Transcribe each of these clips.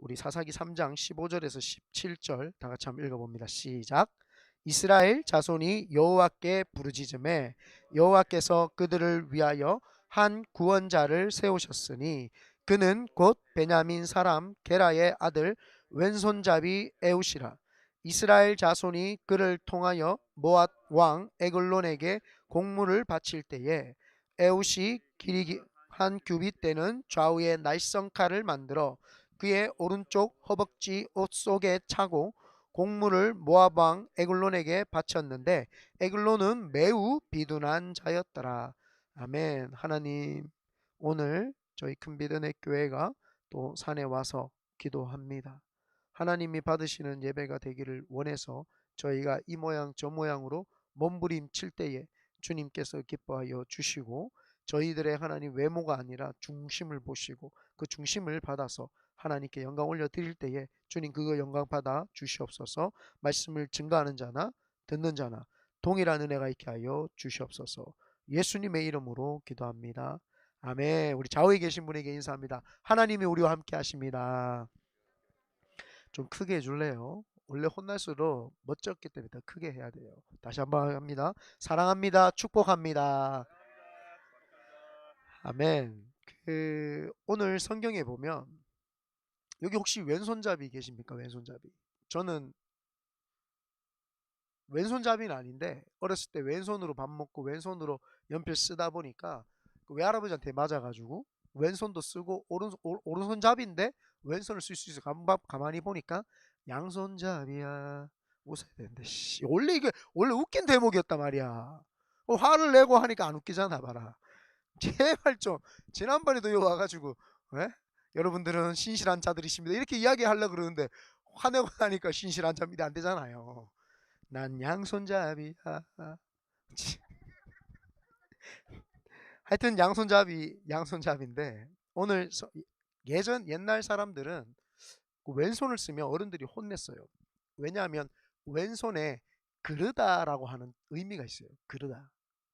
우리 사사기 3장 15절에서 17절 다 같이 한번 읽어봅니다. 시작. 이스라엘 자손이 여호와께 부르짖음에 여호와께서 그들을 위하여 한 구원자를 세우셨으니 그는 곧 베냐민 사람 게라의 아들 왼손잡이 에웃이라. 이스라엘 자손이 그를 통하여 모압 왕 에글론에게 공물을 바칠 때에 에웃이 길이 한 규빗 되는 좌우의 날성 칼을 만들어 그의 오른쪽 허벅지 옷 속에 차고 공물을 모압 왕 에글론에게 바쳤는데 에글론은 매우 비둔한 자였더라. 아멘. 하나님, 오늘 저희 큰비드네 교회가 또 산에 와서 기도합니다. 하나님이 받으시는 예배가 되기를 원해서 저희가 이 모양 저 모양으로 몸부림칠 때에 주님께서 기뻐하여 주시고 저희들의 하나님 외모가 아니라 중심을 보시고 그 중심을 받아서 하나님께 영광 올려드릴 때에 주님 그거 영광 받아 주시옵소서. 말씀을 증거하는 자나 듣는 자나 동일한 은혜가 있게 하여 주시옵소서. 예수님의 이름으로 기도합니다. 아멘. 우리 좌우에 계신 분에게 인사합니다. 하나님이 우리와 함께 하십니다. 좀 크게 해줄래요? 원래 혼날수록 멋졌기 때문에 더 크게 해야 돼요. 다시 한번 합니다. 사랑합니다. 축복합니다. 아멘. 오늘 성경에 보면 여기 혹시 왼손잡이 계십니까? 왼손잡이. 저는 왼손잡이는 아닌데 어렸을 때 왼손으로 밥 먹고 왼손으로 연필 쓰다 보니까 그 외할아버지한테 맞아가지고 왼손도 쓰고 오른손잡이인데 왼손을 쓸 수 있어. 가만히 보니까 양손잡이야 웃어야 되는데 원래 이게 원래 웃긴 대목이었단 말이야. 화를 내고 하니까 안 웃기잖아. 봐라. 제발 좀 지난번에도 여기 와가지고 왜? 여러분들은 신실한 자들이십니다 이렇게 이야기하려고 그러는데 화내고 나니까 신실한 자입니다 안 되잖아요. 난 양손잡이야. 하여튼 양손잡이인데 오늘 예전 옛날 사람들은 그 왼손을 쓰면 어른들이 혼냈어요. 왜냐하면 왼손에 그르다라고 하는 의미가 있어요. 그르다.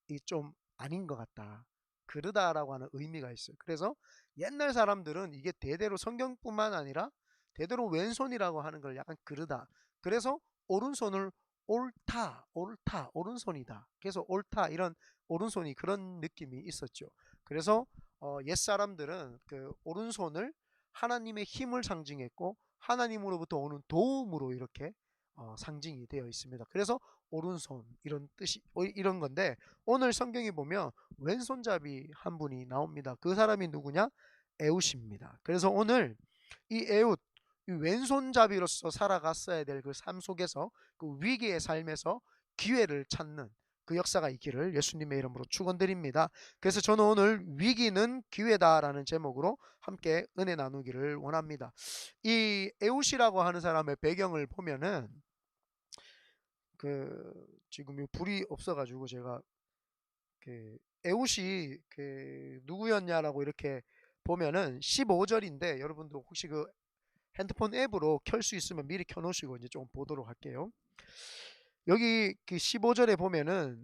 이 좀 아닌 것 같다. 그르다라고 하는 의미가 있어요. 그래서 옛날 사람들은 이게 대대로 성경뿐만 아니라 대대로 왼손이라고 하는 걸 약간 그르다. 그래서 오른손을 옳다, 오른손이다. 그래서 옳다 이런 오른손이 그런 느낌이 있었죠. 그래서 옛 사람들은 그 오른손을 하나님의 힘을 상징했고 하나님으로부터 오는 도움으로 이렇게 상징이 되어 있습니다. 그래서 오른손 이런 뜻이 이런 건데 오늘 성경에 보면 왼손잡이 한 분이 나옵니다. 그 사람이 누구냐? 에웃입니다. 그래서 오늘 이 에웃 이 왼손잡이로서 살아갔어야 될 그 삶 속에서 그 위기의 삶에서 기회를 찾는 그 역사가 있기를 예수님의 이름으로 축원드립니다. 그래서 저는 오늘 위기는 기회다라는 제목으로 함께 은혜 나누기를 원합니다. 이 에웃이라고 하는 사람의 배경을 보면은 그 지금 불이 없어가지고 제가 그 에웃이 그 누구였냐라고 이렇게 보면은 15절인데 여러분들 혹시 그 핸드폰 앱으로 켤 수 있으면 미리 켜놓으시고 이제 좀 보도록 할게요. 여기 그 15절에 보면은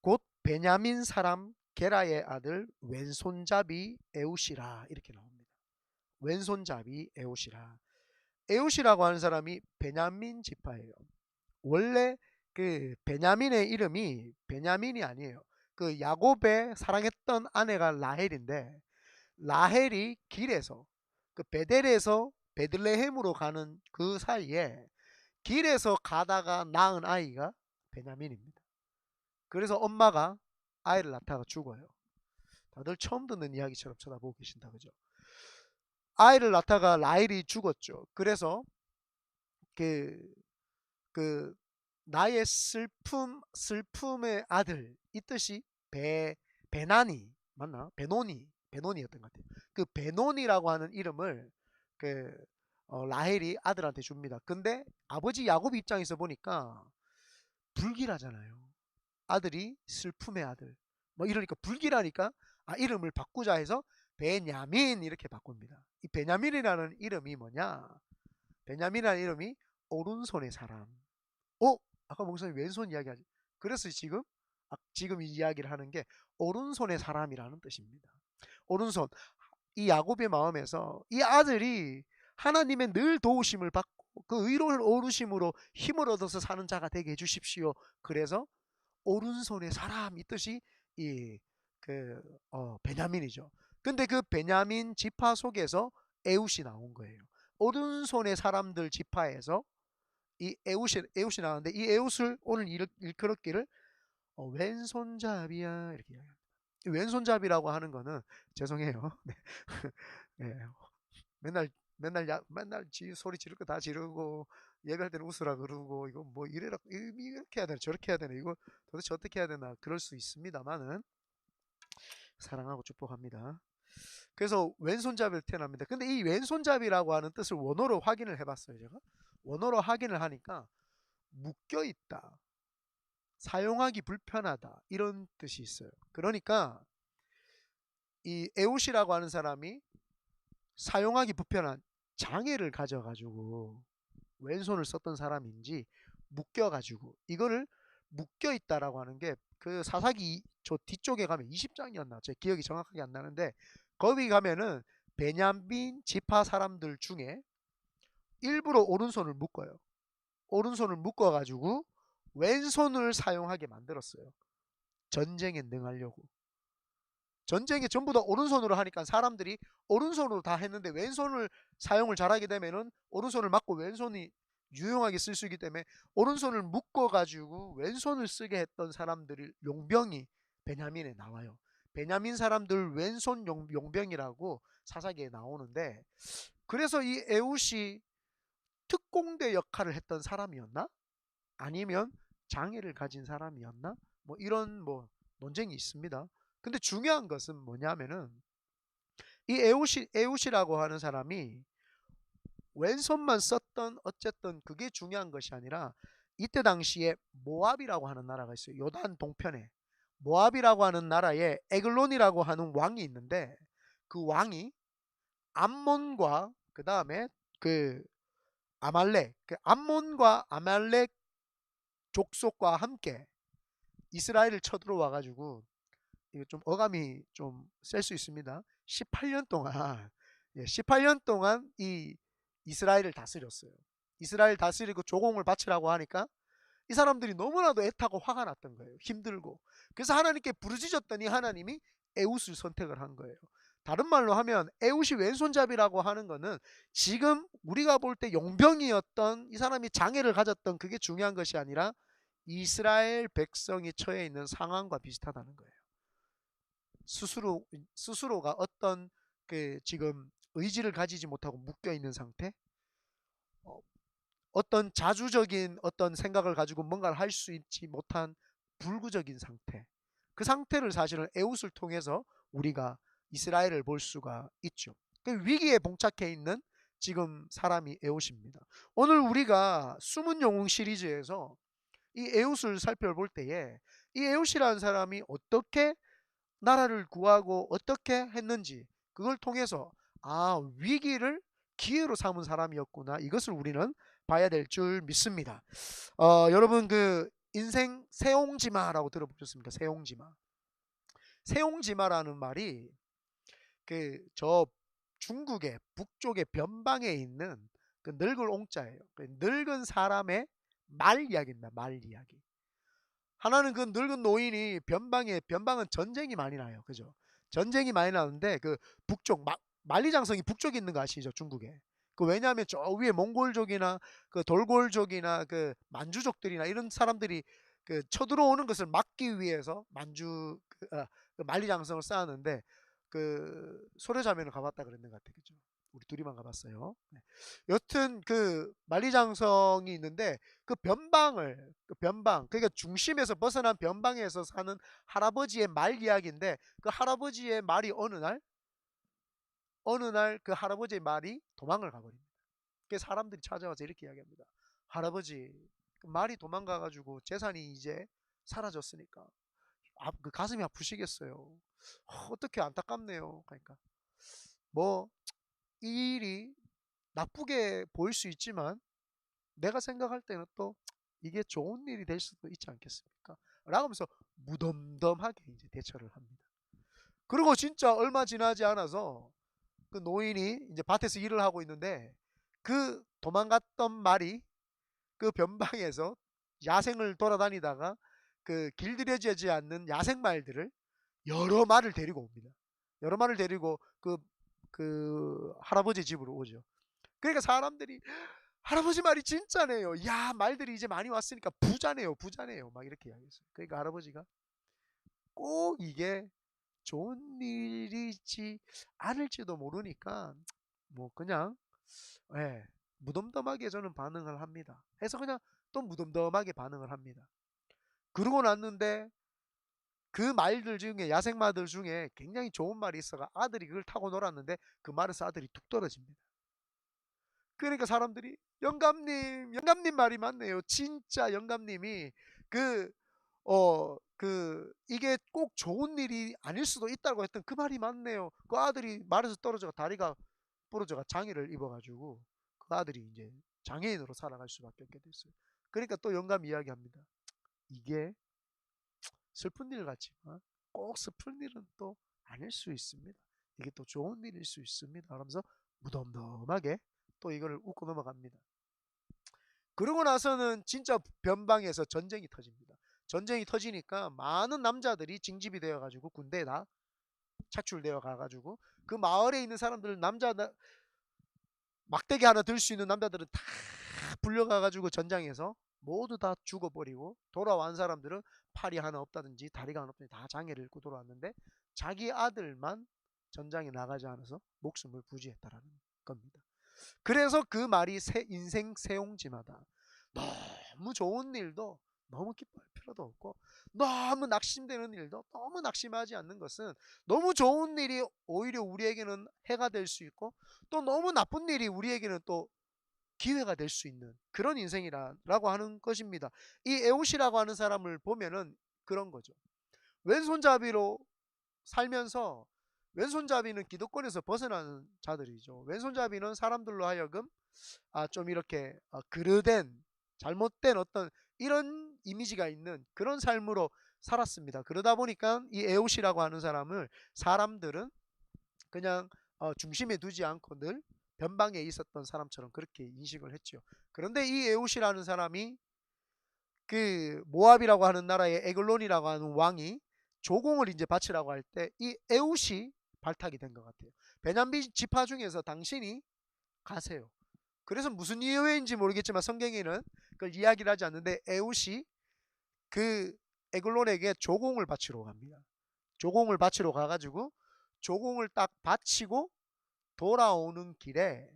곧 베냐민 사람 게라의 아들 왼손잡이 에웃이라 이렇게 나옵니다. 왼손잡이 에웃이라. 에웃이라고 하는 사람이 베냐민 지파예요. 원래 그 베냐민의 이름이 베냐민이 아니에요. 그 야곱의 사랑했던 아내가 라헬인데 라헬이 길에서 그 베델에서 베들레헴으로 가는 그 사이에 길에서 가다가 낳은 아이가 베냐민입니다. 그래서 엄마가 아이를 낳다가 죽어요. 다들 처음 듣는 이야기처럼 쳐다보고 계신다 그죠? 아이를 낳다가 라헬이 죽었죠. 그래서 그, 그 나의 슬픔의 아들 이 뜻이 베나니 맞나? 베노니였던 것 같아요. 그 베노니라고 하는 이름을 그 라헬이 아들한테 줍니다. 근데 아버지 야곱 입장에서 보니까 불길하잖아요. 아들이 슬픔의 아들. 뭐 이러니까 불길하니까 이름을 바꾸자 해서 베냐민 이렇게 바꿉니다. 이 베냐민이라는 이름이 뭐냐? 베냐민이라는 이름이 오른손의 사람. 아까 목사님 왼손 이야기하지. 그래서 지금 이 이야기를 하는 게 오른손의 사람이라는 뜻입니다. 오른손. 이 야곱의 마음에서 이 아들이 하나님의 늘 도우심을 받고 그 의로운 오르심으로 힘을 얻어서 사는 자가 되게 해주십시오. 그래서 오른손에 사람 있듯이 이 베냐민이죠. 근데 그 베냐민 지파 속에서 에웃이 나온 거예요. 오른손의 사람들 지파에서 이 에웃이 나왔는데 이 에웃을 오늘 일컬었기를 왼손잡이야 이렇게 이야기합니다. 왼손잡이라고 하는 거는 죄송해요. 네. 네. 맨날 소리 지를 거 다 지르고 예배할 때는 웃으라 그러고 이거 뭐 이렇게 해야 되나 저렇게 해야 되나 이거 도대체 어떻게 해야 되나 그럴 수 있습니다만은 사랑하고 축복합니다. 그래서 왼손잡이를 태어납니다. 근데 이 왼손잡이라고 하는 뜻을 원어로 확인을 해봤어요. 제가 원어로 확인을 하니까 묶여 있다, 사용하기 불편하다 이런 뜻이 있어요. 그러니까 이 에웃이라고 하는 사람이 사용하기 불편한 장애를 가져가지고 왼손을 썼던 사람인지 묶여가지고 이거를 묶여 있다라고 하는 게 그 사사기 저 뒤쪽에 가면 20장이었나 제 기억이 정확하게 안 나는데 거기 가면은 베냐민 지파 사람들 중에 일부러 오른손을 묶어요. 오른손을 묶어가지고 왼손을 사용하게 만들었어요. 전쟁에 능하려고. 전쟁에 전부 다 오른손으로 하니까 사람들이 오른손으로 다 했는데 왼손을 사용을 잘하게 되면은 오른손을 막고 왼손이 유용하게 쓸 수 있기 때문에 오른손을 묶어 가지고 왼손을 쓰게 했던 사람들이 용병이 베냐민에 나와요. 베냐민 사람들 왼손 용병이라고 사사기에 나오는데 그래서 이 에웃이 특공대 역할을 했던 사람이었나? 아니면 장애를 가진 사람이었나? 뭐 이런 뭐 논쟁이 있습니다. 근데 중요한 것은 뭐냐면은 이 에웃이라고 하는 사람이 왼손만 썼던 어쨌든 그게 중요한 것이 아니라 이때 당시에 모압이라고 하는 나라가 있어요. 요단 동편에 모압이라고 하는 나라에 에글론이라고 하는 왕이 있는데 그 왕이 암몬과 그 다음에 그 아말렉 그 암몬과 아말렉 족속과 함께 이스라엘을 쳐들어와 가지고 이거 좀 어감이 좀 셀 수 있습니다. 18년 동안 18년 동안 이 이스라엘을 다스렸어요. 이스라엘 다스리고 조공을 바치라고 하니까 이 사람들이 너무나도 애타고 화가 났던 거예요. 힘들고. 그래서 하나님께 부르짖었더니 하나님이 에웃을 선택을 한 거예요. 다른 말로 하면 에웃이 왼손잡이라고 하는 거는 지금 우리가 볼 때 용병이었던 이 사람이 장애를 가졌던 그게 중요한 것이 아니라 이스라엘 백성이 처해 있는 상황과 비슷하다는 거예요. 스스로가 어떤 그 지금 의지를 가지지 못하고 묶여 있는 상태, 어, 어떤 자주적인 어떤 생각을 가지고 뭔가를 할 수 있지 못한 불구적인 상태. 그 상태를 사실은 에웃을 통해서 우리가 이스라엘을 볼 수가 있죠. 그 위기에 봉착해 있는 지금 사람이 에웃입니다. 오늘 우리가 숨은 영웅 시리즈에서 이 에웃을 살펴볼 때에 이 에웃이라는 사람이 어떻게 나라를 구하고 어떻게 했는지 그걸 통해서 위기를 기회로 삼은 사람이었구나 이것을 우리는 봐야 될 줄 믿습니다. 여러분 그 인생 세옹지마라고 들어보셨습니까? 세옹지마. 세옹지마라는 말이 그 저 중국의 북쪽의 변방에 있는 그 늙을 옹자예요. 그 늙은 사람의 말 이야기입니다. 말 이야기. 하나는 그 늙은 노인이 변방은 전쟁이 많이 나요. 그죠? 전쟁이 많이 나는데 그 북쪽 만리장성이 북쪽에 있는 거 아시죠? 중국에. 그 왜냐하면 저 위에 몽골족이나 그 돌골족이나 그 만주족들이나 이런 사람들이 그 쳐들어오는 것을 막기 위해서 그 만리장성을 쌓았는데 그 소래자매는 가봤다 그랬는 것 같아요. 그죠? 우리 둘이만 가봤어요. 네. 여튼 그 만리장성이 있는데 그 변방 그러니까 중심에서 벗어난 변방에서 사는 할아버지의 말 이야기인데 그 할아버지의 말이 어느 날 그 할아버지의 말이 도망을 가버립니다. 그래서 사람들이 찾아와서 이렇게 이야기합니다. 할아버지 그 말이 도망가가지고 재산이 이제 사라졌으니까 그 가슴이 아프시겠어요. 어떻게 안타깝네요. 그러니까 뭐 이 일이 나쁘게 보일 수 있지만 내가 생각할 때는 또 이게 좋은 일이 될 수도 있지 않겠습니까? 라고 하면서 무덤덤하게 이제 대처를 합니다. 그리고 진짜 얼마 지나지 않아서 그 노인이 이제 밭에서 일을 하고 있는데 그 도망갔던 말이 그 변방에서 야생을 돌아다니다가 그 길들여지지 않는 야생 말들을 여러 마리를 데리고 옵니다. 여러 마리를 데리고 그 할아버지 집으로 오죠. 그러니까 사람들이 할아버지 말이 진짜네요. 야, 말들이 이제 많이 왔으니까 부자네요, 부자네요. 막 이렇게 이야기했어요. 그러니까 할아버지가 꼭 이게 좋은 일이지 않을지도 모르니까 뭐 그냥 예, 무덤덤하게 저는 반응을 합니다. 해서 그냥 또 무덤덤하게 반응을 합니다. 그러고 났는데 그 말들 중에 야생마들 중에 굉장히 좋은 말이 있어가 아들이 그걸 타고 놀았는데 그 말에서 아들이 툭 떨어집니다. 그러니까 사람들이 영감님 말이 맞네요. 진짜 영감님이 그 이게 꼭 좋은 일이 아닐 수도 있다고 했던 그 말이 맞네요. 그 아들이 말에서 떨어져가 다리가 부러져가 장애를 입어가지고 그 아들이 이제 장애인으로 살아갈 수밖에 없게 됐어요. 그러니까 또 영감 이야기합니다. 이게 슬픈 일 같지만 꼭 슬픈 일은 또 아닐 수 있습니다. 이게 또 좋은 일일 수 있습니다. 그러면서 무덤덤하게 또 이거를 웃고 넘어갑니다. 그러고 나서는 진짜 변방에서 전쟁이 터집니다. 전쟁이 터지니까 많은 남자들이 징집이 되어가지고 군대에 다 착출되어 가가지고 그 마을에 있는 사람들 남자 막대기 하나 들 수 있는 남자들은 다 불려가가지고 전장에서 모두 다 죽어버리고 돌아온 사람들은 팔이 하나 없다든지 다리가 하나 없다든지 다 장애를 입고 돌아왔는데 자기 아들만 전장에 나가지 않아서 목숨을 부지했다라는 겁니다. 그래서 그 말이 인생 세옹지마다 너무 좋은 일도 너무 기뻐할 필요도 없고 너무 낙심되는 일도 너무 낙심하지 않는 것은 너무 좋은 일이 오히려 우리에게는 해가 될 수 있고 또 너무 나쁜 일이 우리에게는 또 기회가 될 수 있는 그런 인생이라고 하는 것입니다. 이 에웃이라고 하는 사람을 보면은 그런 거죠. 왼손잡이로 살면서 왼손잡이는 기득권에서 벗어나는 자들이죠. 왼손잡이는 사람들로 하여금 좀 이렇게 그르된 잘못된 어떤 이런 이미지가 있는 그런 삶으로 살았습니다. 그러다 보니까 이 에웃이라고 하는 사람을 사람들은 그냥 중심에 두지 않고 늘 변방에 있었던 사람처럼 그렇게 인식을 했죠. 그런데 이 에웃이라는 사람이 그 모압이라고 하는 나라의 에글론이라고 하는 왕이 조공을 이제 바치라고 할 때 이 에웃이 발탁이 된 것 같아요. 베냐민 지파 중에서 당신이 가세요. 그래서 무슨 이유인지 모르겠지만 성경에는 그걸 이야기를 하지 않는데 에웃이 그 에글론에게 조공을 바치러 갑니다. 조공을 바치러 가가지고 조공을 딱 바치고 돌아오는 길에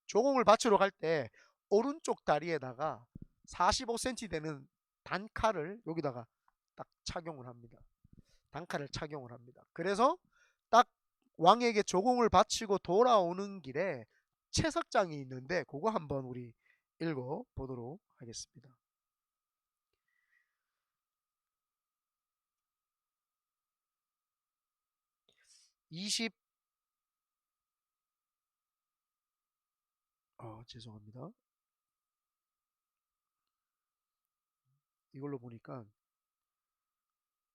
조공을 바치러 갈 때 오른쪽 다리에다가 45cm 되는 단칼을 여기다가 딱 착용을 합니다. 단칼을 착용을 합니다. 그래서 딱 왕에게 조공을 바치고 돌아오는 길에 채석장이 있는데 그거 한번 우리 읽어 보도록 하겠습니다. 20 죄송합니다. 이걸로 보니까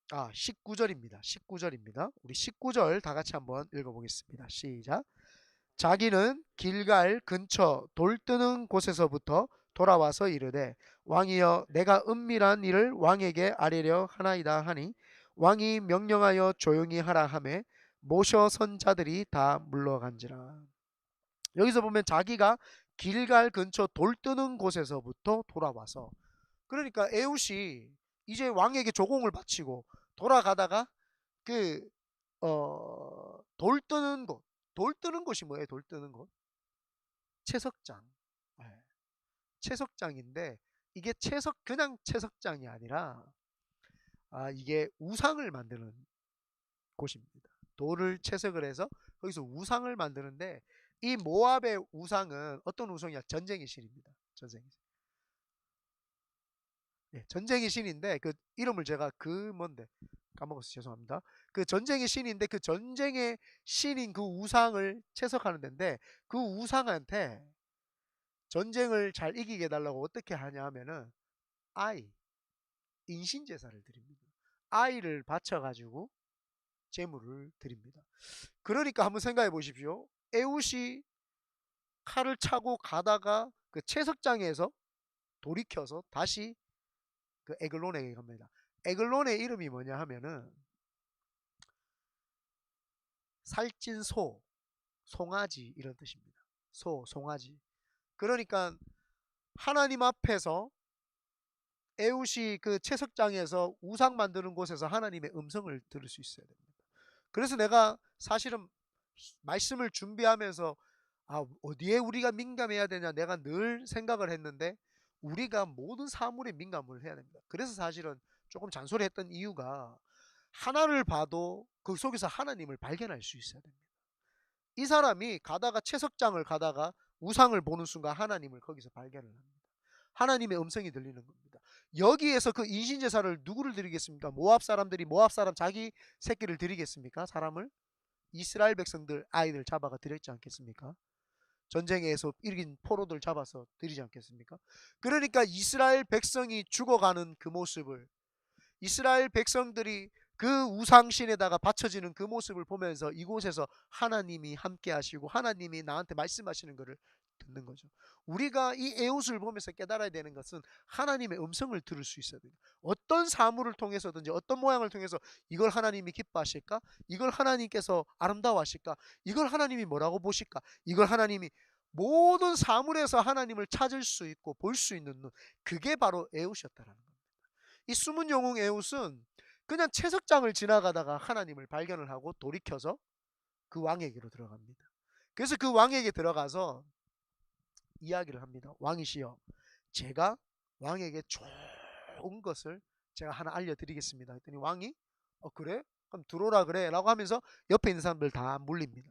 19절입니다. 19절입니다. 우리 19절 다 같이 한번 읽어보겠습니다. 시작. 자기는 길갈 근처 돌 뜨는 곳에서부터 돌아와서 이르되 왕이여 내가 은밀한 일을 왕에게 아뢰려 하나이다 하니 왕이 명령하여 조용히 하라 하매 모셔 선 자들이 다 물러간지라. 여기서 보면 자기가 길갈 근처 돌 뜨는 곳에서부터 돌아와서 그러니까 에웃이 이제 왕에게 조공을 바치고 돌아가다가 그 돌 뜨는 곳, 돌 뜨는 곳이 뭐예요? 돌 뜨는 곳? 채석장. 네. 채석장인데 이게 그냥 채석장이 아니라 이게 우상을 만드는 곳입니다. 돌을 채석을 해서 거기서 우상을 만드는데 이 모압의 우상은 어떤 우상이야? 전쟁의 신입니다. 전쟁의 신. 예, 전쟁의 신인데 그 이름을 제가 그 뭔데 까먹었어 죄송합니다. 그 전쟁의 신인데 그 전쟁의 신인 그 우상을 채석하는 데인데 그 우상한테 전쟁을 잘 이기게 해달라고 어떻게 하냐 하면은 아이 인신 제사를 드립니다. 아이를 바쳐가지고 제물을 드립니다. 그러니까 한번 생각해 보십시오. 에훗이 칼을 차고 가다가 그 채석장에서 돌이켜서 다시 그 에글론에게 갑니다. 에글론의 이름이 뭐냐 하면은 살찐 소, 송아지 이런 뜻입니다. 소, 송아지. 그러니까 하나님 앞에서 에훗이 그 채석장에서 우상 만드는 곳에서 하나님의 음성을 들을 수 있어야 됩니다. 그래서 내가 사실은 말씀을 준비하면서 어디에 우리가 민감해야 되냐 내가 늘 생각을 했는데 우리가 모든 사물에 민감을 해야 됩니다. 그래서 사실은 조금 잔소리했던 이유가 하나를 봐도 그 속에서 하나님을 발견할 수 있어야 됩니다. 이 사람이 가다가 채석장을 가다가 우상을 보는 순간 하나님을 거기서 발견을 합니다. 하나님의 음성이 들리는 겁니다. 여기에서 그 인신제사를 누구를 드리겠습니까? 모압 사람들이 모압 사람 자기 새끼를 드리겠습니까? 사람을? 이스라엘 백성들 아이들 잡아가 드렸지 않겠습니까? 전쟁에서 이긴 포로들 잡아서 드리지 않겠습니까? 그러니까 이스라엘 백성이 죽어가는 그 모습을 이스라엘 백성들이 그 우상신에다가 바쳐지는 그 모습을 보면서 이곳에서 하나님이 함께 하시고 하나님이 나한테 말씀하시는 것을 듣는 거죠. 우리가 이 에훗을 보면서 깨달아야 되는 것은 하나님의 음성을 들을 수 있어야 돼요. 어떤 사물을 통해서든지 어떤 모양을 통해서 이걸 하나님이 기뻐하실까? 이걸 하나님께서 아름다워하실까? 이걸 하나님이 뭐라고 보실까? 이걸 하나님이 모든 사물에서 하나님을 찾을 수 있고 볼 수 있는 눈, 그게 바로 에훗이었다라는 겁니다. 이 숨은 영웅 에훗은 그냥 채석장을 지나가다가 하나님을 발견을 하고 돌이켜서 그 왕에게로 들어갑니다. 그래서 그 왕에게 들어가서 이야기를 합니다. 왕이시여, 제가 왕에게 좋은 것을 제가 하나 알려드리겠습니다. 했더니 왕이 그래? 그럼 들어오라 그래 라고 하면서 옆에 있는 사람들 다 물립니다.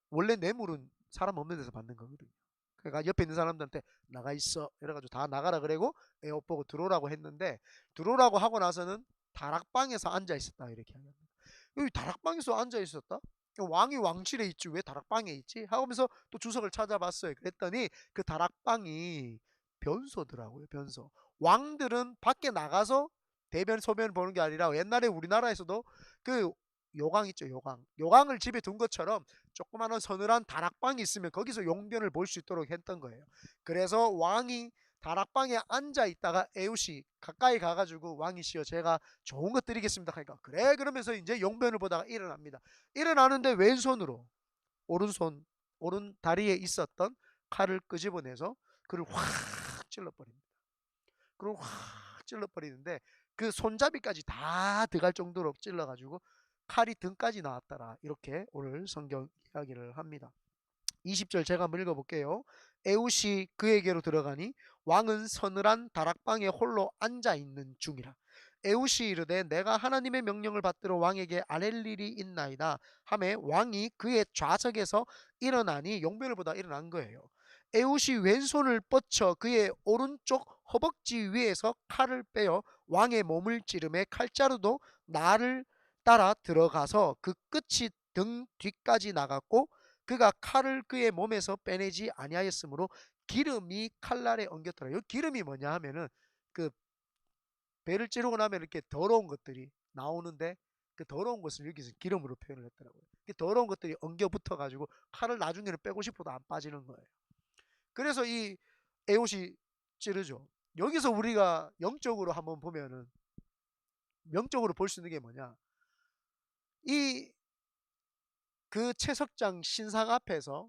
원래 뇌물은 사람 없는 데서 받는 거거든요. 그러니까 옆에 있는 사람들한테 나가 있어 이래가지고 다 나가라 그러고 에옷 보고 들어오라고 했는데 들어오라고 하고 나서는 다락방에서 앉아 있었다 이렇게 합니다. 여기 다락방에서 앉아 있었다? 왕이 왕실에 있지 왜 다락방에 있지? 하면서 또 주석을 찾아봤어요. 그랬더니 그 다락방이 변소더라고요. 변소. 왕들은 밖에 나가서 대변 소변을 보는 게 아니라 옛날에 우리나라에서도 그 요강 있죠. 요강. 요강을 집에 둔 것처럼 조그마한 서늘한 다락방이 있으면 거기서 용변을 볼 수 있도록 했던 거예요. 그래서 왕이 다락방에 앉아 있다가 에훗이 가까이 가가지고 왕이시여 제가 좋은 것 드리겠습니다 하니까 그래 그러면서 이제 용변을 보다가 일어납니다. 일어나는데 왼손으로 오른손 오른 다리에 있었던 칼을 끄집어내서 그를 확 찔러버립니다. 그걸 확 찔러버리는데 그 손잡이까지 다 들어갈 정도로 찔러가지고 칼이 등까지 나왔더라. 이렇게 오늘 성경 이야기를 합니다. 20절 제가 한번 읽어볼게요. 에훗이 그에게로 들어가니 왕은 서늘한 다락방에 홀로 앉아있는 중이라. 에훗이 이르되 내가 하나님의 명령을 받들어 왕에게 아랠 일이 있나이다 하매 왕이 그의 좌석에서 일어나니 용변을 보다 일어난 거예요. 에훗이 왼손을 뻗쳐 그의 오른쪽 허벅지 위에서 칼을 빼어 왕의 몸을 찌르매 칼자루도 나를 따라 들어가서 그 끝이 등 뒤까지 나갔고 그가 칼을 그의 몸에서 빼내지 아니하였으므로 기름이 칼날에 엉겼더라. 이 기름이 뭐냐 하면은 그 배를 찌르고 나면 이렇게 더러운 것들이 나오는데 그 더러운 것을 여기서 기름으로 표현을 했더라고요. 그 더러운 것들이 엉겨 붙어 가지고 칼을 나중에는 빼고 싶어도 안 빠지는 거예요. 그래서 이 에옷이 찌르죠. 여기서 우리가 영적으로 한번 보면은 영적으로 볼 수 있는 게 뭐냐? 이 그 채석장 신상 앞에서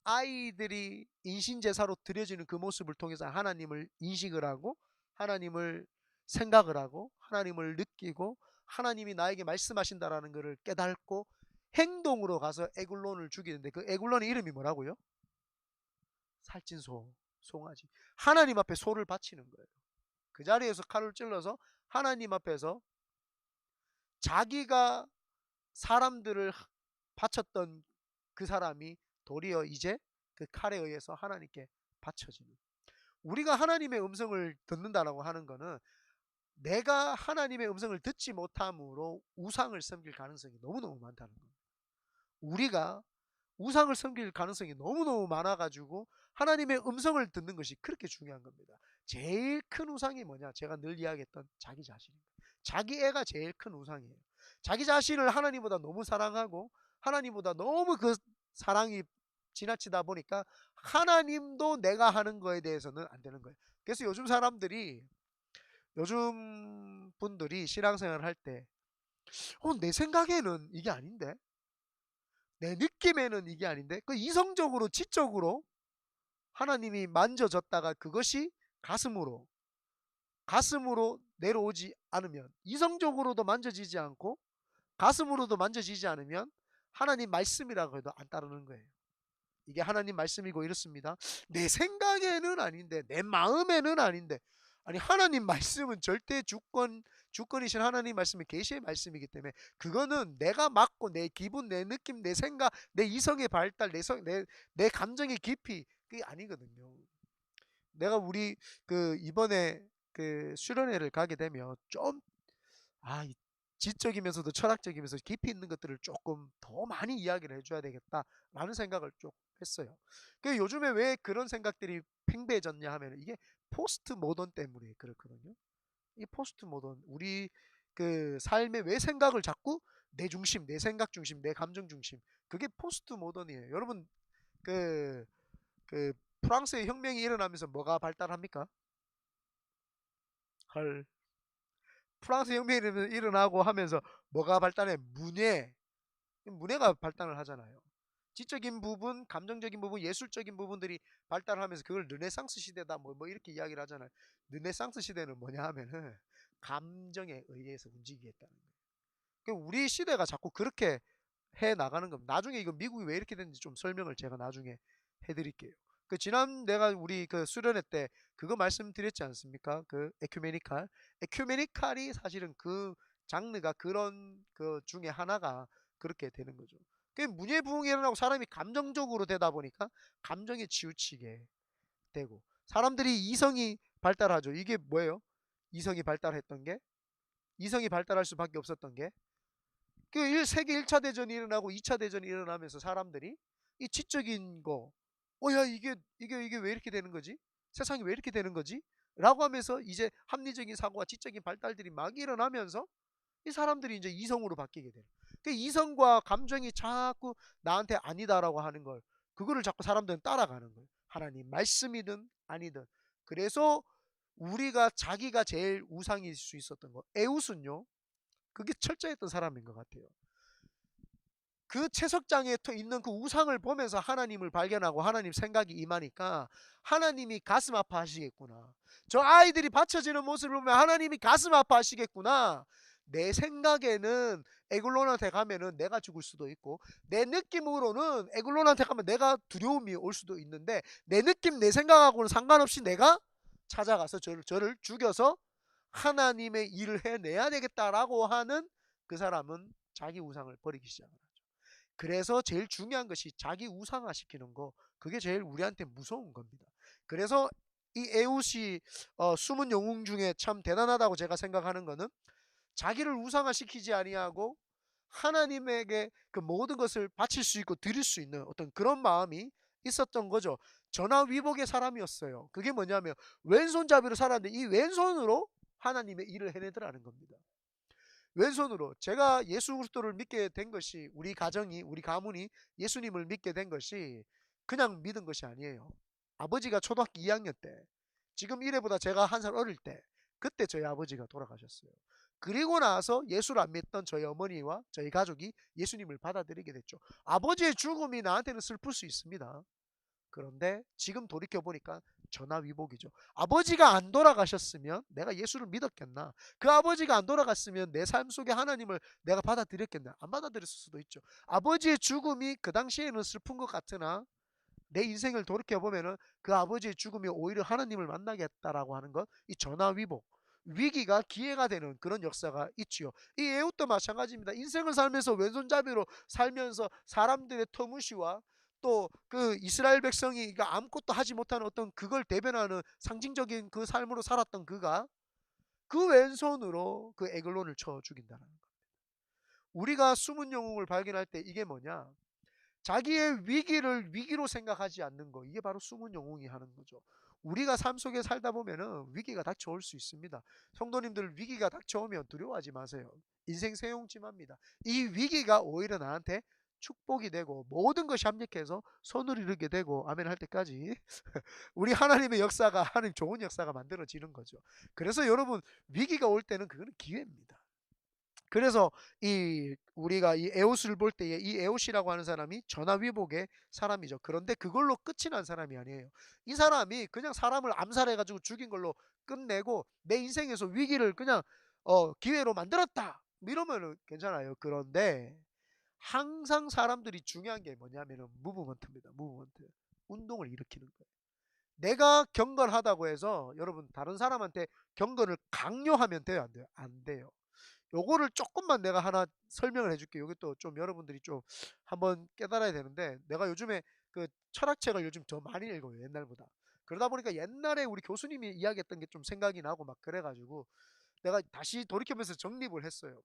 아이들이 인신제사로 드려지는 그 모습을 통해서 하나님을 인식을 하고 하나님을 생각을 하고 하나님을 느끼고 하나님이 나에게 말씀하신다라는 것을 깨닫고 행동으로 가서 에굴론을 죽이는데 그 에굴론의 이름이 뭐라고요? 살찐 소, 송아지. 하나님 앞에 소를 바치는 거예요. 그 자리에서 칼을 찔러서 하나님 앞에서 자기가 사람들을 바쳤던 그 사람이 도리어 이제 그 칼에 의해서 하나님께 바쳐지는. 우리가 하나님의 음성을 듣는다라고 하는 것은 내가 하나님의 음성을 듣지 못함으로 우상을 섬길 가능성이 너무너무 많다는 겁니다. 우리가 우상을 섬길 가능성이 너무너무 많아가지고 하나님의 음성을 듣는 것이 그렇게 중요한 겁니다. 제일 큰 우상이 뭐냐? 제가 늘 이야기했던 자기 자신입니다. 자기 애가 제일 큰 우상이에요. 자기 자신을 하나님보다 너무 사랑하고 하나님보다 너무 그 사랑이 지나치다 보니까 하나님도 내가 하는 거에 대해서는 안 되는 거예요. 그래서 요즘 분들이 신앙생활을 할 때, 내 생각에는 이게 아닌데, 내 느낌에는 이게 아닌데, 그 이성적으로, 지적으로 하나님이 만져졌다가 그것이 가슴으로, 가슴으로 내려오지 않으면, 이성적으로도 만져지지 않고, 가슴으로도 만져지지 않으면, 하나님 말씀이라고 해도 안 따르는 거예요. 이게 하나님 말씀이고 이렇습니다. 내 생각에는 아닌데, 내 마음에는 아닌데, 아니 하나님 말씀은 절대 주권이신 하나님 말씀이 계시의 말씀이기 때문에 그거는 내가 맞고 내 기분, 내 느낌, 내 생각, 내 이성의 발달, 내 감정의 깊이 그게 아니거든요. 내가 우리 그 이번에 그 수련회를 가게 되면 좀 지적이면서도 철학적이면서 깊이 있는 것들을 조금 더 많이 이야기를 해줘야 되겠다라는 생각을 좀 했어요. 그 요즘에 왜 그런 생각들이 팽배해졌냐 하면 이게 포스트 모던 때문에 그렇거든요. 이 포스트 모던 우리 그 삶에 왜 생각을 자꾸 내 중심, 내 생각 중심, 내 감정 중심 그게 포스트 모던이에요. 여러분 그 그 프랑스의 혁명이 일어나면서 뭐가 발달합니까? 헐. 프랑스 혁명이 일어나고 하면서 뭐가 발달해? 문예가 발달을 하잖아요. 지적인 부분, 감정적인 부분, 예술적인 부분들이 발달하면서 그걸 르네상스 시대다 뭐 이렇게 이야기를 하잖아요. 르네상스 시대는 뭐냐 하면은 감정에 의해서 움직이겠다는 거예요. 그러니까 우리 시대가 자꾸 그렇게 해 나가는 겁니다. 나중에 이거 미국이 왜 이렇게 됐는지 좀 설명을 제가 나중에 해드릴게요. 그 지난 내가 우리 그 수련회 때 그거 말씀드렸지 않습니까? 그 에큐메니칼이 사실은 그 장르가 그런 그 중에 하나가 그렇게 되는 거죠. 그 문예부흥이 일어나고 사람이 감정적으로 되다 보니까 감정에 치우치게 되고 사람들이 이성이 발달하죠. 이게 뭐예요? 이성이 발달했던 게 이성이 발달할 수밖에 없었던 게 그 세계 1차 대전이 일어나고 2차 대전이 일어나면서 사람들이 이 지적인 거, 야, 이게 왜 이렇게 되는 거지? 세상이 왜 이렇게 되는 거지? 라고 하면서 이제 합리적인 사고와 지적인 발달들이 막 일어나면서 이 사람들이 이제 이성으로 바뀌게 돼요. 그 이성과 감정이 자꾸 나한테 아니다라고 하는 걸, 그거를 자꾸 사람들은 따라가는 거예요. 하나님 말씀이든 아니든. 그래서 우리가 자기가 제일 우상일 수 있었던 거. 에웃은요, 그게 철저했던 사람인 것 같아요. 그 채석장에 있는 그 우상을 보면서 하나님을 발견하고 하나님 생각이 임하니까 하나님이 가슴 아파하시겠구나. 저 아이들이 받쳐지는 모습을 보면 하나님이 가슴 아파하시겠구나. 내 생각에는 에글론한테 가면은 내가 죽을 수도 있고 내 느낌으로는 에글론한테 가면 내가 두려움이 올 수도 있는데 내 느낌 내 생각하고는 상관없이 내가 찾아가서 저를 죽여서 하나님의 일을 해내야 되겠다라고 하는 그 사람은 자기 우상을 버리기 시작합니다. 그래서 제일 중요한 것이 자기 우상화시키는 거 그게 제일 우리한테 무서운 겁니다. 그래서 이 에웃이 숨은 영웅 중에 참 대단하다고 제가 생각하는 거는 자기를 우상화시키지 아니하고 하나님에게 그 모든 것을 바칠 수 있고 드릴 수 있는 어떤 그런 마음이 있었던 거죠. 전화위복의 사람이었어요. 그게 뭐냐면 왼손잡이로 살았는데 이 왼손으로 하나님의 일을 해내더라는 겁니다. 왼손으로 제가 예수 그리스도를 믿게 된 것이 우리 가정이 우리 가문이 예수님을 믿게 된 것이 그냥 믿은 것이 아니에요. 아버지가 초등학교 2학년 때 지금 이래보다 제가 한 살 어릴 때 그때 저희 아버지가 돌아가셨어요. 그리고 나서 예수를 안 믿던 저희 어머니와 저희 가족이 예수님을 받아들이게 됐죠. 아버지의 죽음이 나한테는 슬플 수 있습니다. 그런데 지금 돌이켜보니까 전화위복이죠. 아버지가 안 돌아가셨으면 내가 예수를 믿었겠나? 그 아버지가 안 돌아갔으면 내 삶 속에 하나님을 내가 받아들였겠나? 안 받아들였을 수도 있죠. 아버지의 죽음이 그 당시에는 슬픈 것 같으나 내 인생을 돌이켜보면은 그 아버지의 죽음이 오히려 하나님을 만나게 했다라고 하는 것, 이 전화위복. 위기가 기회가 되는 그런 역사가 있지요. 이 에웃도 마찬가지입니다. 인생을 살면서 왼손잡이로 살면서 사람들의 터무시와 또 그 이스라엘 백성이 아무것도 하지 못하는 어떤 그걸 대변하는 상징적인 그 삶으로 살았던 그가 그 왼손으로 그 에글론을 쳐 죽인다는 거. 우리가 숨은 영웅을 발견할 때 이게 뭐냐? 자기의 위기를 위기로 생각하지 않는 거. 이게 바로 숨은 영웅이 하는 거죠. 우리가 삶 속에 살다 보면은 위기가 닥쳐올 수 있습니다. 성도님들 위기가 닥쳐오면 두려워하지 마세요. 인생 세용지마입니다. 이 위기가 오히려 나한테 축복이 되고 모든 것이 합력해서 선을 이루게 되고 아멘 할 때까지 우리 하나님의 역사가 하나님 좋은 역사가 만들어지는 거죠. 그래서 여러분 위기가 올 때는 그거는 기회입니다. 그래서 이 우리가 이 에웃을 볼 때에 이 에웃이라고 하는 사람이 전화위복의 사람이죠. 그런데 그걸로 끝이 난 사람이 아니에요. 이 사람이 그냥 사람을 암살해가지고 죽인 걸로 끝내고 내 인생에서 위기를 그냥 기회로 만들었다 이러면은 괜찮아요. 그런데 항상 사람들이 중요한 게 뭐냐면은 무브먼트입니다. 무브먼트. 운동을 일으키는 거예요. 내가 경건하다고 해서 여러분 다른 사람한테 경건을 강요하면 돼요, 안 돼요? 안 돼요. 요거를 조금만 내가 하나 설명을 해줄게요. 이게 또 좀 여러분들이 좀 한번 깨달아야 되는데 내가 요즘에 그 철학책을 요즘 더 많이 읽어요. 옛날보다. 그러다 보니까 옛날에 우리 교수님이 이야기했던 게 좀 생각이 나고 막 그래가지고 내가 다시 돌이켜면서 정립을 했어요.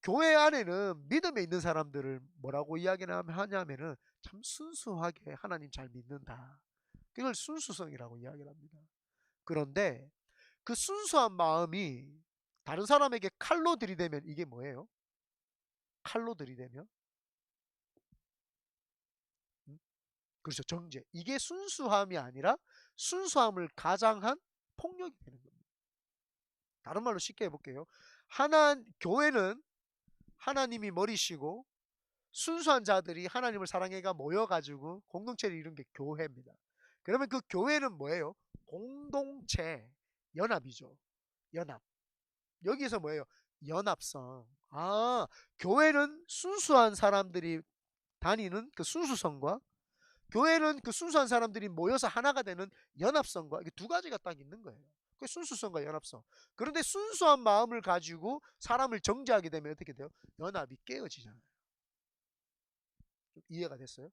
교회 안에는 믿음에 있는 사람들을 뭐라고 이야기를 하냐면은 참 순수하게 하나님 잘 믿는다. 그걸 순수성이라고 이야기를 합니다. 그런데 그 순수한 마음이 다른 사람에게 칼로 들이대면 이게 뭐예요? 칼로 들이대면 음? 그렇죠. 정죄. 이게 순수함이 아니라 순수함을 가장한 폭력이 되는 겁니다. 다른 말로 쉽게 해볼게요. 교회는 하나님이 머리시고 순수한 자들이 하나님을 사랑해가 모여가지고 공동체를 이룬 게 교회입니다. 그러면 그 교회는 뭐예요? 공동체, 연합이죠. 연합. 여기서 뭐예요? 연합성. 아, 교회는 순수한 사람들이 다니는 그 순수성과 교회는 그 순수한 사람들이 모여서 하나가 되는 연합성과 이게 두 가지가 딱 있는 거예요. 그 순수성과 연합성. 그런데 순수한 마음을 가지고 사람을 정죄하게 되면 어떻게 돼요? 연합이 깨어지잖아요. 좀 이해가 됐어요?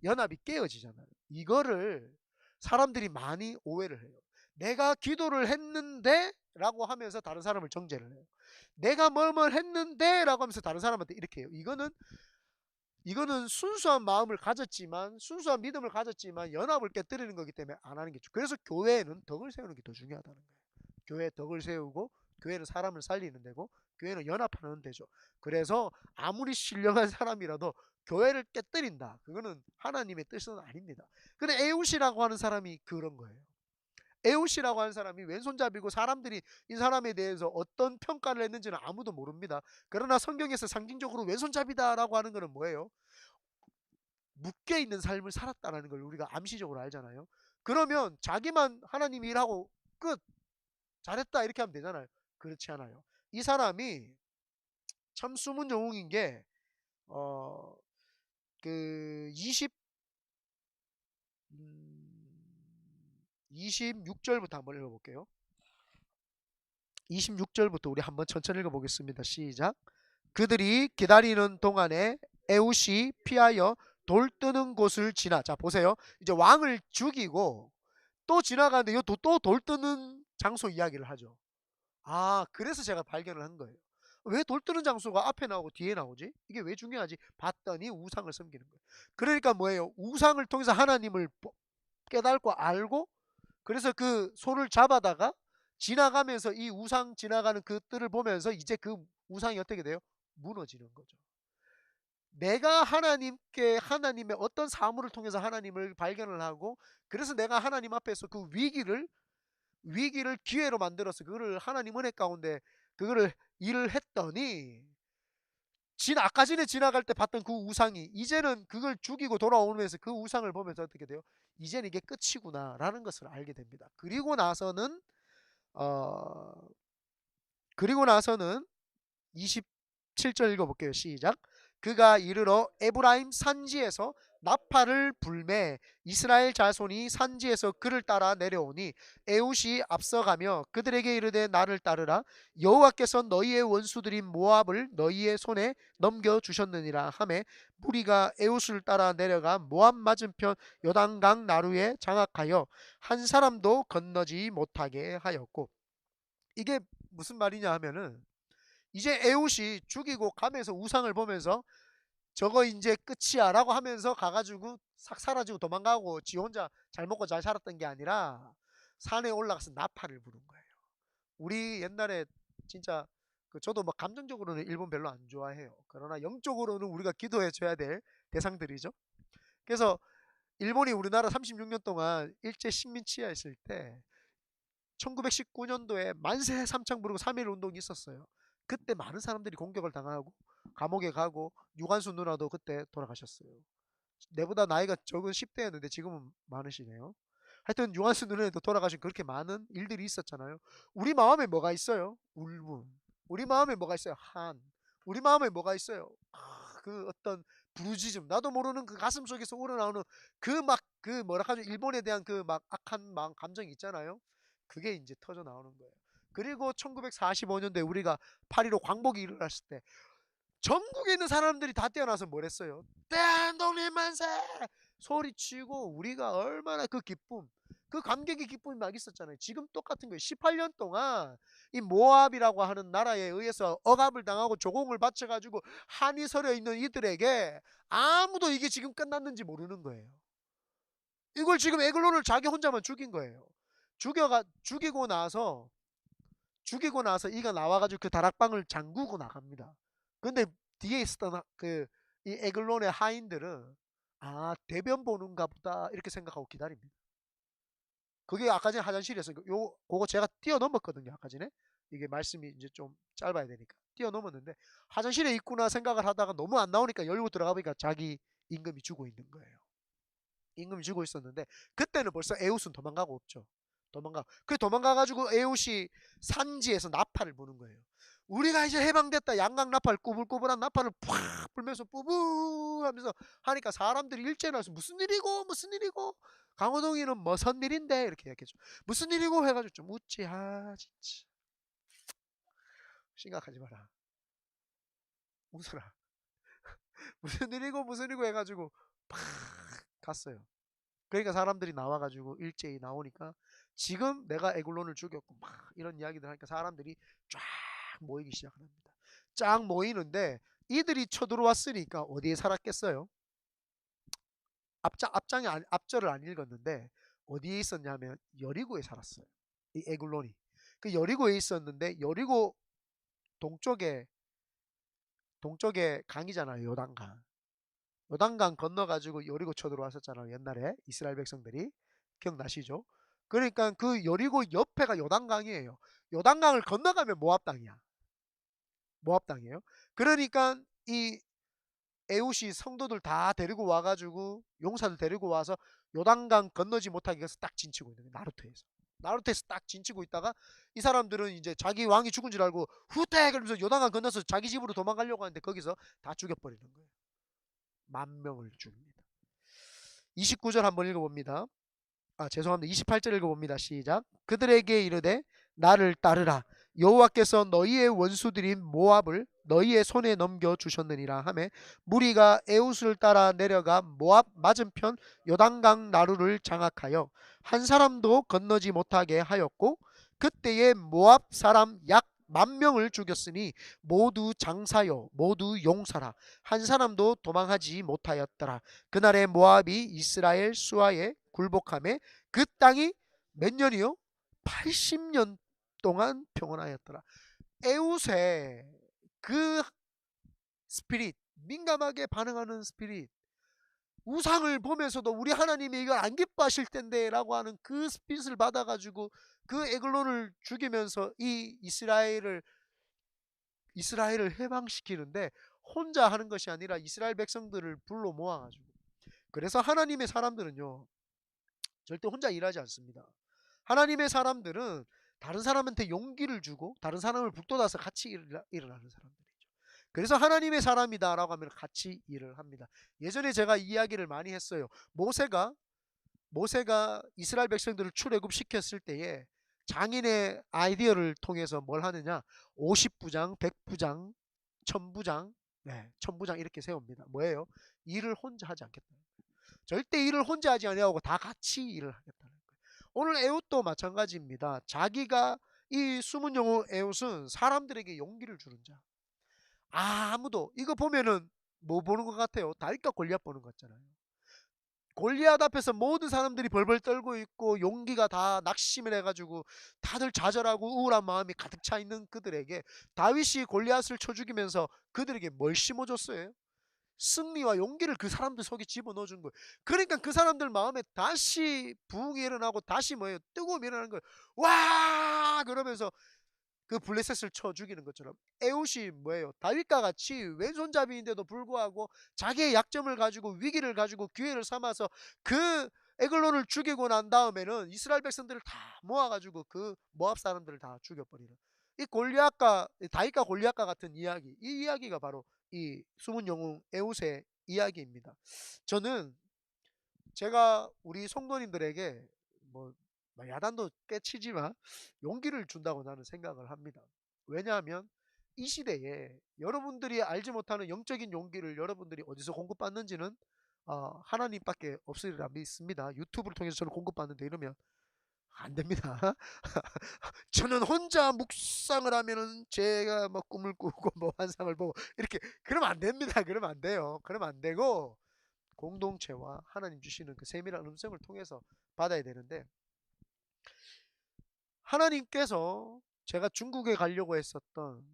연합이 깨어지잖아요. 이거를 사람들이 많이 오해를 해요. 내가 기도를 했는데 라고 하면서 다른 사람을 정죄를 해요. 내가 뭘 했는데 라고 하면서 다른 사람한테 이렇게 해요. 이거는 순수한 마음을 가졌지만 순수한 믿음을 가졌지만 연합을 깨뜨리는 거기 때문에 안 하는 게 좋죠. 그래서 교회는 덕을 세우는 게 더 중요하다는 거예요. 교회 덕을 세우고 교회는 사람을 살리는 데고 교회는 연합하는 데죠. 그래서 아무리 신령한 사람이라도 교회를 깨뜨린다. 그거는 하나님의 뜻은 아닙니다. 근데 에웃이라고 하는 사람이 그런 거예요. 에웃이라고 하는 사람이 왼손잡이고 사람들이 이 사람에 대해서 어떤 평가를 했는지는 아무도 모릅니다. 그러나 성경에서 상징적으로 왼손잡이다라고 하는 것은 뭐예요? 묶여 있는 삶을 살았다라는 걸 우리가 암시적으로 알잖아요. 그러면 자기만 하나님 일하고 끝 잘했다 이렇게 하면 되잖아요. 그렇지 않아요. 이 사람이 참 숨은 영웅인 게 어, 그 26절부터 한번 읽어볼게요. 26절부터 우리 한번 천천히 읽어보겠습니다. 시작. 그들이 기다리는 동안에 에웃이 피하여 돌 뜨는 곳을 지나. 자 보세요. 이제 왕을 죽이고 또 지나가는데 또 돌 뜨는 장소 이야기를 하죠. 아, 그래서 제가 발견을 한 거예요. 왜 돌 뜨는 장소가 앞에 나오고 뒤에 나오지? 이게 왜 중요하지? 봤더니 우상을 섬기는 거예요. 그러니까 뭐예요? 우상을 통해서 하나님을 깨닫고 알고 그래서 그 손을 잡아다가 지나가면서 이 우상 지나가는 그 뜰을 보면서 이제 그 우상이 어떻게 돼요? 무너지는 거죠. 내가 하나님의 어떤 사물을 통해서 하나님을 발견을 하고 그래서 내가 하나님 앞에서 그 위기를 기회로 만들어서 그거를 하나님 은혜 가운데 그거를 일을 했더니 아까 전에 지나갈 때 봤던 그 우상이 이제는 그걸 죽이고 돌아오면서 그 우상을 보면서 어떻게 돼요? 이제는 이게 끝이구나라는 것을 알게 됩니다. 어 그리고 나서는 27절 읽어볼게요. 시작. 그가 이르러 에브라임 산지에서 나팔을 불매 이스라엘 자손이 산지에서 그를 따라 내려오니 에웃이 앞서가며 그들에게 이르되 나를 따르라 여호와께서 너희의 원수들인 모압을 너희의 손에 넘겨주셨느니라 하매 무리가 에웃을 따라 내려가 모압 맞은편 요단강 나루에 장악하여 한 사람도 건너지 못하게 하였고 이게 무슨 말이냐 하면은 이제 에웃이 죽이고 가면서 우상을 보면서 저거 이제 끝이야 라고 하면서 가가지고 싹 사라지고 도망가고 지 혼자 잘 먹고 잘 살았던 게 아니라 산에 올라가서 나팔을 부른 거예요. 우리 옛날에 진짜 저도 뭐 감정적으로는 일본 별로 안 좋아해요. 그러나 영적으로는 우리가 기도해 줘야 될 대상들이죠. 그래서 일본이 우리나라 36년 동안 일제 식민지하였을 때 1919년도에 만세 삼창 부르고 3.1 운동이 있었어요. 그때 많은 사람들이 공격을 당하고 감옥에 가고 유관순 누나도 그때 돌아가셨어요. 내보다 나이가 적은 10대였는데 지금은 많으시네요. 하여튼 유한수 누나도 돌아가신 그렇게 많은 일들이 있었잖아요. 우리 마음에 뭐가 있어요? 울분. 우리 마음에 뭐가 있어요? 한. 우리 마음에 뭐가 있어요? 그 어떤 부르짖음. 나도 모르는 그 가슴 속에서 우러나오는 그 뭐라 하죠? 일본에 대한 그 막 악한 마음 감정이 있잖아요. 그게 이제 터져 나오는 거예요. 그리고 1945년도에 우리가 8.15 광복이 일어났을 때 전국에 있는 사람들이 다 뛰어나서 뭘 했어요? 대한독립 만세! 소리치고 우리가 얼마나 그 기쁨, 그 감격의 기쁨이 막 있었잖아요. 지금 똑같은 거예요. 18년 동안 이 모압이라고 하는 나라에 의해서 억압을 당하고 조공을 바쳐가지고 한이 서려 있는 이들에게 아무도 이게 지금 끝났는지 모르는 거예요. 이걸 지금 에글론을 자기 혼자만 죽인 거예요. 죽이고 나서 이가 나와가지고 그 다락방을 잠그고 나갑니다. 근데 뒤에 있었던 이 에글론의 하인들은 대변 보는가 보다 이렇게 생각하고 기다립니다. 그게 아까 전에 화장실에서 그거 제가 뛰어넘었거든요. 아까 전에 이게 말씀이 이제 좀 짧아야 되니까 뛰어넘었는데 화장실에 있구나 생각을 하다가 너무 안 나오니까 열고 들어가 보니까 자기 임금이 죽어 있는 거예요. 임금이 죽어 있었는데 그때는 벌써 에웃은 도망가고 없죠. 도망가가지고 에웃이 산지에서 나팔을 부는 거예요. 우리가 이제 해방됐다. 양각 나팔, 꾸불꾸불한 나팔을 팍 불면서 뿌부 하면서 하니까 사람들이 일제히 나와서 무슨 일이고 무슨 일이고, 강호동이는 무슨 일인데 이렇게 얘기했죠. 무슨 일이고 해가지고 좀 웃지. 진짜 심각하지 마라, 웃어라. 무슨 일이고 해가지고 팍 갔어요. 그러니까 사람들이 나와가지고 일제히 나오니까 지금 내가 에글론을 죽였고 막 이런 이야기들 하니까 사람들이 쫙 모이기 시작합니다. 쫙 모이는데 이들이 쳐들어왔으니까 어디에 살았겠어요? 앞절을 안 읽었는데 어디에 있었냐면 여리고에 살았어요. 이 에글론이. 그 여리고에 있었는데 여리고 동쪽에 강이잖아요. 요단강. 요단강 건너가지고 여리고 쳐들어왔었잖아요. 옛날에 이스라엘 백성들이. 기억나시죠? 그러니까 그 여리고 옆에가 요단강이에요. 요단강을 건너가면 모압 땅이야. 모압 땅이에요. 그러니까 이 에웃이 성도들 다 데리고 와가지고 용사들 데리고 와서 요단강 건너지 못하게 해서 딱 진치고 있는 거예요. 나루토에서 딱 진치고 있다가 이 사람들은 이제 자기 왕이 죽은 줄 알고 후퇴 그러면서 요단강 건너서 자기 집으로 도망가려고 하는데 거기서 다 죽여버리는 거예요. 10,000명을 죽입니다. 29절 한번 읽어봅니다. 죄송합니다. 28절 읽어봅니다. 시작. 그들에게 이르되 나를 따르라. 여호와께서 너희의 원수들인 모압을 너희의 손에 넘겨 주셨느니라 하매 무리가 에웃을 따라 내려가 모압 맞은편 요단강 나루를 장악하여 한 사람도 건너지 못하게 하였고 그때에 모압 사람 약 10,000명을 죽였으니 모두 장사요 모두 용사라. 한 사람도 도망하지 못하였더라. 그날에 모압이 이스라엘 수하에 굴복하며 그 땅이 몇 년이요? 80년 동안 평온하였더라. 에웃의 그 스피릿, 민감하게 반응하는 스피릿, 우상을 보면서도 우리 하나님이 이걸 안 기뻐하실 텐데 라고 하는 그 스피릿을 받아가지고 그 에글론을 죽이면서 이 이스라엘을 해방시키는데 혼자 하는 것이 아니라 이스라엘 백성들을 불러 모아가지고, 그래서 하나님의 사람들은요 절대 혼자 일하지 않습니다. 하나님의 사람들은 다른 사람한테 용기를 주고 다른 사람을 북돋아서 같이 일어나는 사람들이죠. 그래서 하나님의 사람이다라고 하면 같이 일을 합니다. 예전에 제가 이야기를 많이 했어요. 모세가 이스라엘 백성들을 출애굽시켰을 때에 장인의 아이디어를 통해서 뭘 하느냐, 50부장, 100부장, 1000부장, 네, 1000부장 이렇게 세웁니다. 뭐예요? 일을 혼자 하지 않겠다. 절대 일을 혼자 하지 아니하고 다 같이 일을 하겠다는 거예요. 오늘 에웃도 마찬가지입니다. 자기가 이 숨은 영혼 에웃은 사람들에게 용기를 주는 자. 아무도 이거 보면은 뭐 보는 것 같아요? 다윗과 골리앗 보는 것 같잖아요. 골리앗 앞에서 모든 사람들이 벌벌 떨고 있고 용기가 다 낙심을 해가지고 다들 좌절하고 우울한 마음이 가득 차 있는 그들에게 다윗이 골리앗을 쳐 죽이면서 그들에게 뭘 심어줬어요? 승리와 용기를 그 사람들 속에 집어넣어준 거예요. 그러니까 그 사람들 마음에 다시 부흥이 일어나고 다시 뭐예요? 뜨거움이 일어나는 거예요. 와! 그러면서 그 블레셋을 쳐 죽이는 것처럼 에훗이 뭐예요? 다윗과 같이 왼손잡이인데도 불구하고 자기의 약점을 가지고 위기를 가지고 기회를 삼아서 그 에글론을 죽이고 난 다음에는 이스라엘 백성들을 다 모아가지고 그 모압 사람들을 다 죽여버리는 이 골리앗과 다윗과 골리앗과 같은 이야기, 이 이야기가 바로 이 숨은 영웅 에훗의 이야기입니다. 저는 제가 우리 성도님들에게 뭐 야단도 꽤 치지만 용기를 준다고 나는 생각을 합니다. 왜냐하면 이 시대에 여러분들이 알지 못하는 영적인 용기를 여러분들이 어디서 공급받는지는 하나님밖에 없으리라 믿습니다. 유튜브를 통해서 저는 공급받는데 이러면 안 됩니다. 저는 혼자 묵상을 하면은 제가 뭐 꿈을 꾸고 뭐 환상을 보고 이렇게 그러면 안 됩니다. 그러면 안 돼요. 그러면 안 되고 공동체와 하나님 주시는 그 세밀한 음성을 통해서 받아야 되는데 하나님께서 제가 중국에 가려고 했었던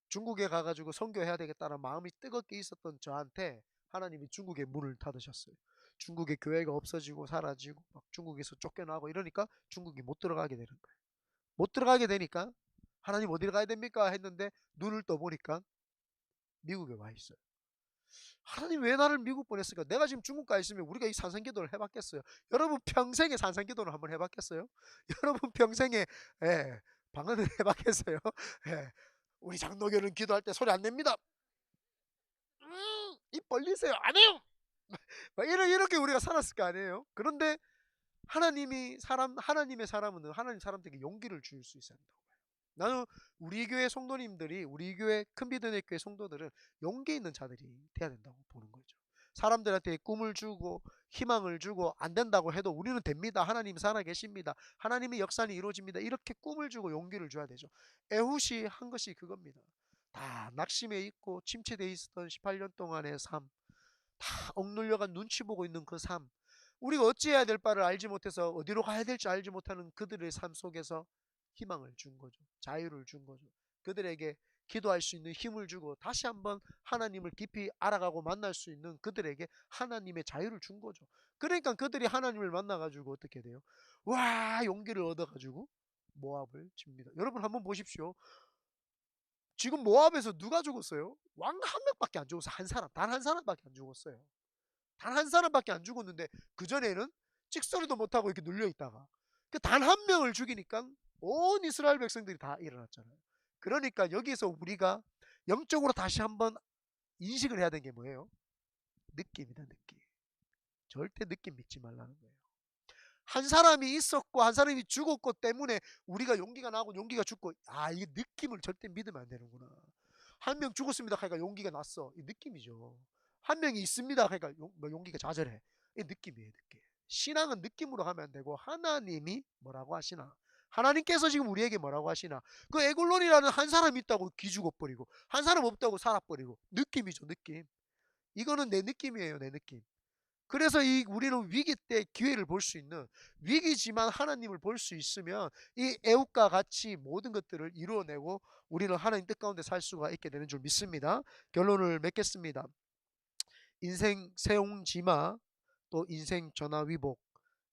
중국에 가가지고 선교해야 되겠다는 마음이 뜨겁게 있었던 저한테 하나님이 중국의 문을 닫으셨어요. 중국의 교회가 없어지고 사라지고 막 중국에서 쫓겨나고 이러니까 중국이 못 들어가게 되는 거예요. 못 들어가게 되니까 하나님 어디로 가야 됩니까? 했는데 눈을 떠보니까 미국에 와 있어요. 하나님 왜 나를 미국 보냈을까? 내가 지금 중국 가 있으면 우리가 이 산상기도를 해봤겠어요? 여러분 평생에 산상기도를 한번 해봤겠어요? 여러분 평생에 방언을 해봤겠어요? 예, 우리 장로교는 기도할 때 소리 안 냅니다. 입 벌리세요. 안 해요. 막 이렇게 우리가 살았을 거 아니에요? 그런데 하나님의 사람은 하나님 사람들에게 용기를 줄 수 있어야 한다고 봐요. 나는 우리 교회 성도님들이 우리 교회 큰비드네 교회 성도들은 용기 있는 자들이 돼야 된다고 보는 거죠. 사람들한테 꿈을 주고 희망을 주고 안 된다고 해도 우리는 됩니다. 하나님 살아 계십니다. 하나님의 역사는 이루어집니다. 이렇게 꿈을 주고 용기를 줘야 되죠. 에훗이 한 것이 그겁니다. 다 낙심해 있고 침체돼 있었던 18년 동안의 삶, 다 억눌려간 눈치 보고 있는 그 삶, 우리가 어찌해야 될 바를 알지 못해서 어디로 가야 될지 알지 못하는 그들의 삶 속에서 희망을 준 거죠. 자유를 준 거죠. 그들에게 기도할 수 있는 힘을 주고 다시 한번 하나님을 깊이 알아가고 만날 수 있는 그들에게 하나님의 자유를 준 거죠. 그러니까 그들이 하나님을 만나가지고 어떻게 돼요? 와, 용기를 얻어가지고 모압을 칩니다. 여러분 한번 보십시오. 지금 모압에서 누가 죽었어요? 왕 한 명밖에 안 죽었어요. 한 사람, 단 한 사람밖에 안 죽었어요. 단 한 사람밖에 안 죽었는데 그전에는 찍소리도 못하고 이렇게 눌려있다가 그 단 한 명을 죽이니까 온 이스라엘 백성들이 다 일어났잖아요. 그러니까 여기서 우리가 영적으로 다시 한번 인식을 해야 되는 게 뭐예요? 느낌이다, 느낌. 절대 느낌 믿지 말라는 거예요. 한 사람이 있었고 한 사람이 죽었고 때문에 우리가 용기가 나고 용기가 죽고, 이게 느낌을 절대 믿으면 안 되는구나. 한 명 죽었습니다 하니까 용기가 났어, 이 느낌이죠. 한 명이 있습니다 하니까 용기가 좌절해, 이 느낌이에요, 느낌. 신앙은 느낌으로 하면 안 되고 하나님이 뭐라고 하시나, 하나님께서 지금 우리에게 뭐라고 하시나. 그 에골론이라는 한 사람 있다고 기죽어버리고 한 사람 없다고 살아버리고, 느낌이죠, 느낌. 이거는 내 느낌이에요, 내 느낌. 그래서 우리는 위기 때 기회를 볼 수 있는, 위기지만 하나님을 볼 수 있으면 이 애국과 같이 모든 것들을 이루어내고 우리는 하나님 뜻 가운데 살 수가 있게 되는 줄 믿습니다. 결론을 맺겠습니다. 인생 세옹지마, 또 인생 전화위복.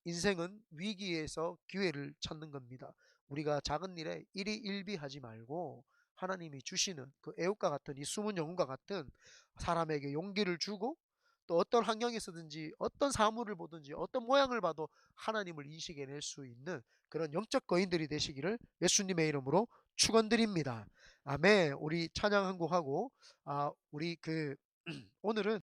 인생은 위기에서 기회를 찾는 겁니다. 우리가 작은 일에 일희일비하지 말고 하나님이 주시는 그 애국과 같은 이 숨은 영혼과 같은 사람에게 용기를 주고, 또 어떤 환경에서든지 어떤 사물을 보든지 어떤 모양을 봐도 하나님을 인식해낼 수 있는 그런 영적 거인들이 되시기를 예수님의 이름으로 축원드립니다. 아멘. 우리 찬양 한 곡하고 우리 오늘은